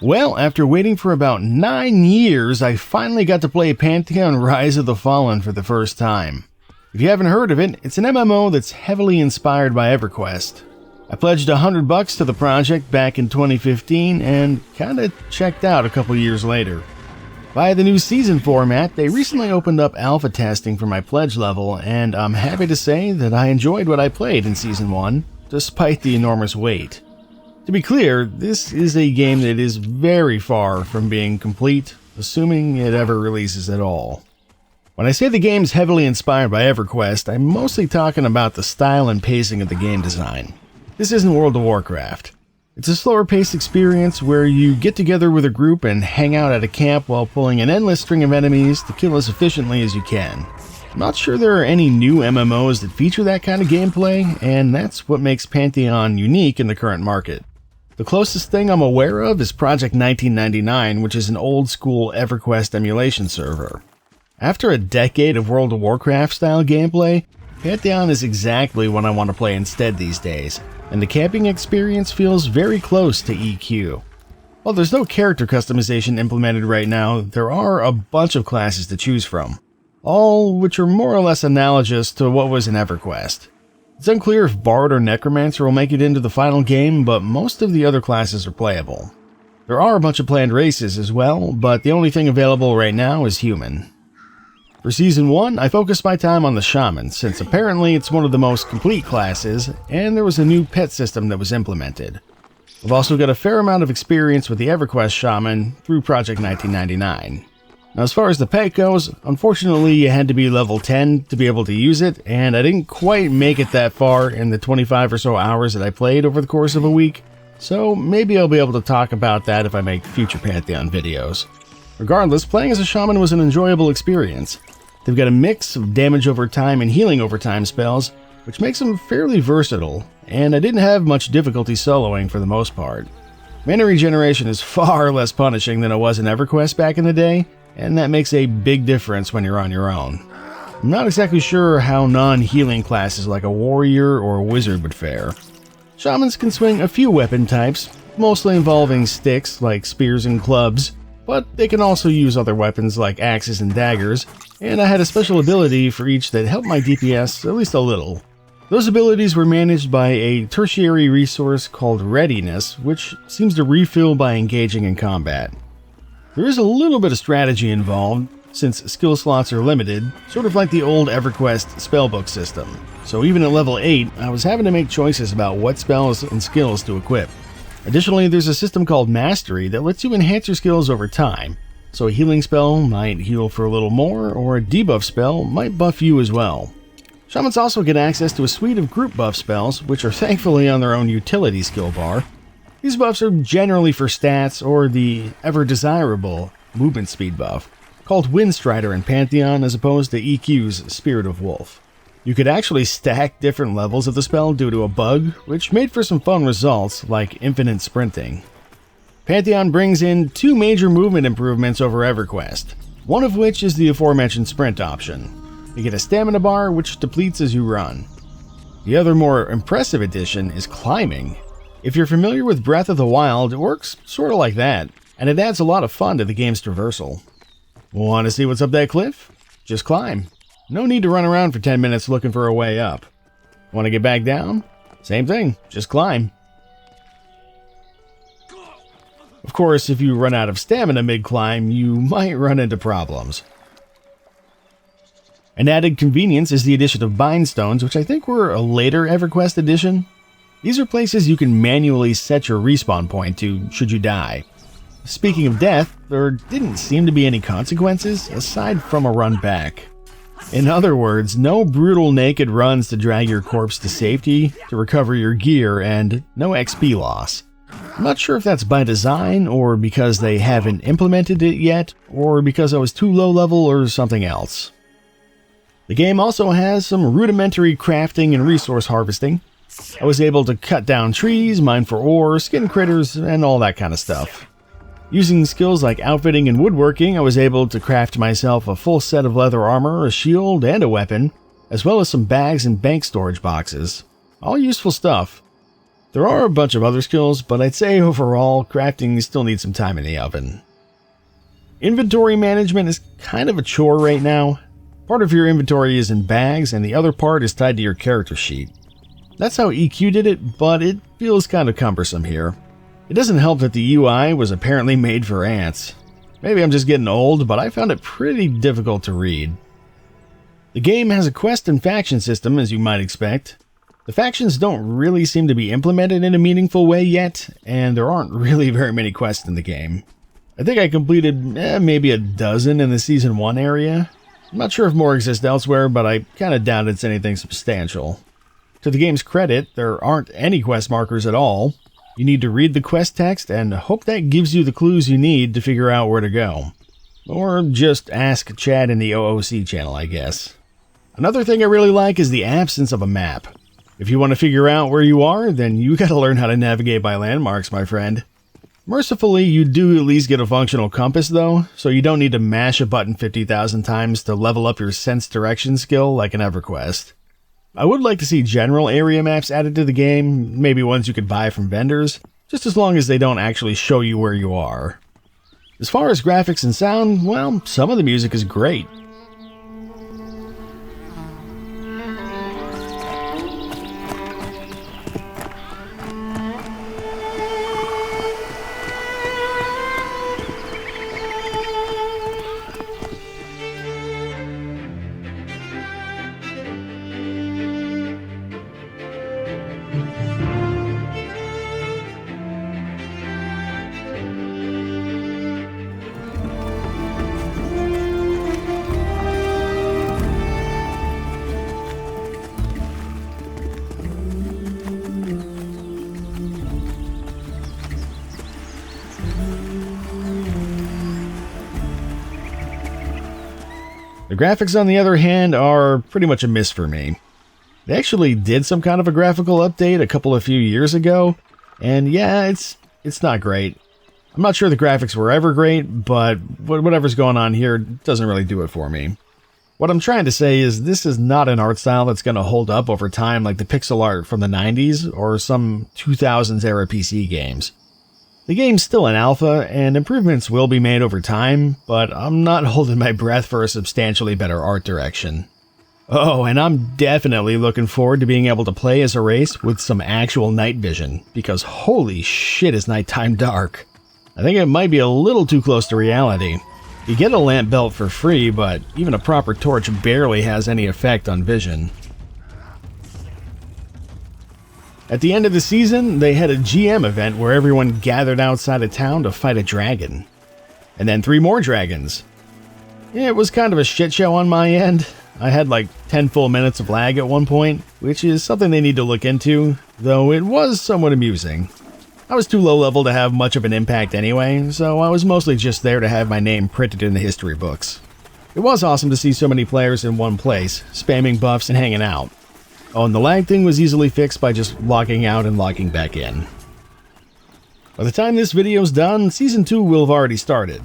Well, after waiting for about 9 years, I finally got to play Pantheon Rise of the Fallen for the first time. If you haven't heard of it, it's an MMO that's heavily inspired by EverQuest. I pledged $100 to the project back in 2015 and kinda checked out a couple years later. Via the new season format, they recently opened up alpha testing for my pledge level, and I'm happy to say that I enjoyed what I played in Season 1, despite the enormous wait. To be clear, this is a game that is very far from being complete, assuming it ever releases at all. When I say the game's heavily inspired by EverQuest, I'm mostly talking about the style and pacing of the game design. This isn't World of Warcraft. It's a slower paced experience where you get together with a group and hang out at a camp while pulling an endless string of enemies to kill as efficiently as you can. I'm not sure there are any new MMOs that feature that kind of gameplay, and that's what makes Pantheon unique in the current market. The closest thing I'm aware of is Project 1999, which is an old-school EverQuest emulation server. After a decade of World of Warcraft-style gameplay, Pantheon is exactly what I want to play instead these days, and the camping experience feels very close to EQ. While there's no character customization implemented right now, there are a bunch of classes to choose from, all which are more or less analogous to what was in EverQuest. It's unclear if Bard or Necromancer will make it into the final game, but most of the other classes are playable. There are a bunch of planned races as well, but the only thing available right now is Human. For Season 1, I focused my time on the Shaman, since apparently it's one of the most complete classes, and there was a new pet system that was implemented. I've also got a fair amount of experience with the EverQuest Shaman through Project 1999. Now, as far as the pet goes, unfortunately you had to be level 10 to be able to use it, and I didn't quite make it that far in the 25 or so hours that I played over the course of a week, so maybe I'll be able to talk about that if I make future Pantheon videos. Regardless, playing as a Shaman was an enjoyable experience. They've got a mix of damage over time and healing over time spells, which makes them fairly versatile, and I didn't have much difficulty soloing for the most part. Mana regeneration is far less punishing than it was in EverQuest back in the day, and that makes a big difference when you're on your own. I'm not exactly sure how non-healing classes like a warrior or a wizard would fare. Shamans can swing a few weapon types, mostly involving sticks like spears and clubs, but they can also use other weapons like axes and daggers, and I had a special ability for each that helped my DPS at least a little. Those abilities were managed by a tertiary resource called Readiness, which seems to refill by engaging in combat. There is a little bit of strategy involved, since skill slots are limited, sort of like the old EverQuest spellbook system. So even at level 8, I was having to make choices about what spells and skills to equip. Additionally, there's a system called Mastery that lets you enhance your skills over time. So a healing spell might heal for a little more, or a debuff spell might buff you as well. Shamans also get access to a suite of group buff spells, which are thankfully on their own utility skill bar. These buffs are generally for stats or the ever-desirable movement speed buff, called Windstrider in Pantheon as opposed to EQ's Spirit of Wolf. You could actually stack different levels of the spell due to a bug, which made for some fun results like infinite sprinting. Pantheon brings in two major movement improvements over EverQuest, one of which is the aforementioned sprint option. You get a stamina bar which depletes as you run. The other more impressive addition is climbing. If you're familiar with Breath of the Wild, it works sort of like that, and it adds a lot of fun to the game's traversal. Want to see what's up that cliff? Just climb. No need to run around for 10 minutes looking for a way up. Want to get back down? Same thing, just climb. Of course, if you run out of stamina mid-climb, you might run into problems. An added convenience is the addition of Bind Stones, which I think were a later EverQuest addition. These are places you can manually set your respawn point to should you die. Speaking of death, there didn't seem to be any consequences aside from a run back. In other words, no brutal naked runs to drag your corpse to safety, to recover your gear, and no XP loss. I'm not sure if that's by design, or because they haven't implemented it yet, or because I was too low level, or something else. The game also has some rudimentary crafting and resource harvesting. I was able to cut down trees, mine for ore, skin critters, and all that kind of stuff. Using skills like outfitting and woodworking, I was able to craft myself a full set of leather armor, a shield, and a weapon, as well as some bags and bank storage boxes. All useful stuff. There are a bunch of other skills, but I'd say overall, crafting still needs some time in the oven. Inventory management is kind of a chore right now. Part of your inventory is in bags, and the other part is tied to your character sheet. That's how EQ did it, but it feels kind of cumbersome here. It doesn't help that the UI was apparently made for ants. Maybe I'm just getting old, but I found it pretty difficult to read. The game has a quest and faction system, as you might expect. The factions don't really seem to be implemented in a meaningful way yet, and there aren't really very many quests in the game. I think I completed maybe a dozen in the Season 1 area. I'm not sure if more exist elsewhere, but I kind of doubt it's anything substantial. To the game's credit, there aren't any quest markers at all. You need to read the quest text and hope that gives you the clues you need to figure out where to go. Or just ask Chad in the OOC channel, I guess. Another thing I really like is the absence of a map. If you want to figure out where you are, then you gotta learn how to navigate by landmarks, my friend. Mercifully, you do at least get a functional compass though, so you don't need to mash a button 50,000 times to level up your sense direction skill like in EverQuest. I would like to see general area maps added to the game, maybe ones you could buy from vendors, just as long as they don't actually show you where you are. As far as graphics and sound, well, some of the music is great. The graphics, on the other hand, are pretty much a miss for me. They actually did some kind of a graphical update a few years ago, and yeah, it's not great. I'm not sure the graphics were ever great, but whatever's going on here doesn't really do it for me. What I'm trying to say is this is not an art style that's going to hold up over time like the pixel art from the 90s or some 2000s era PC games. The game's still in alpha, and improvements will be made over time, but I'm not holding my breath for a substantially better art direction. Oh, and I'm definitely looking forward to being able to play as a race with some actual night vision, because holy shit is nighttime dark. I think it might be a little too close to reality. You get a lamp belt for free, but even a proper torch barely has any effect on vision. At the end of the season, they had a GM event where everyone gathered outside of town to fight a dragon. And then 3 more dragons. It was kind of a shit show on my end. I had like 10 full minutes of lag at one point, which is something they need to look into, though it was somewhat amusing. I was too low level to have much of an impact anyway, so I was mostly just there to have my name printed in the history books. It was awesome to see so many players in one place, spamming buffs and hanging out. Oh, and the lag thing was easily fixed by just logging out and logging back in. By the time this video's done, Season 2 will have already started.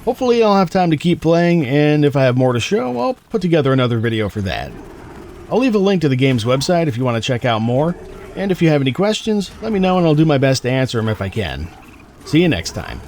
Hopefully I'll have time to keep playing, and if I have more to show, I'll put together another video for that. I'll leave a link to the game's website if you want to check out more, and if you have any questions, let me know and I'll do my best to answer them if I can. See you next time.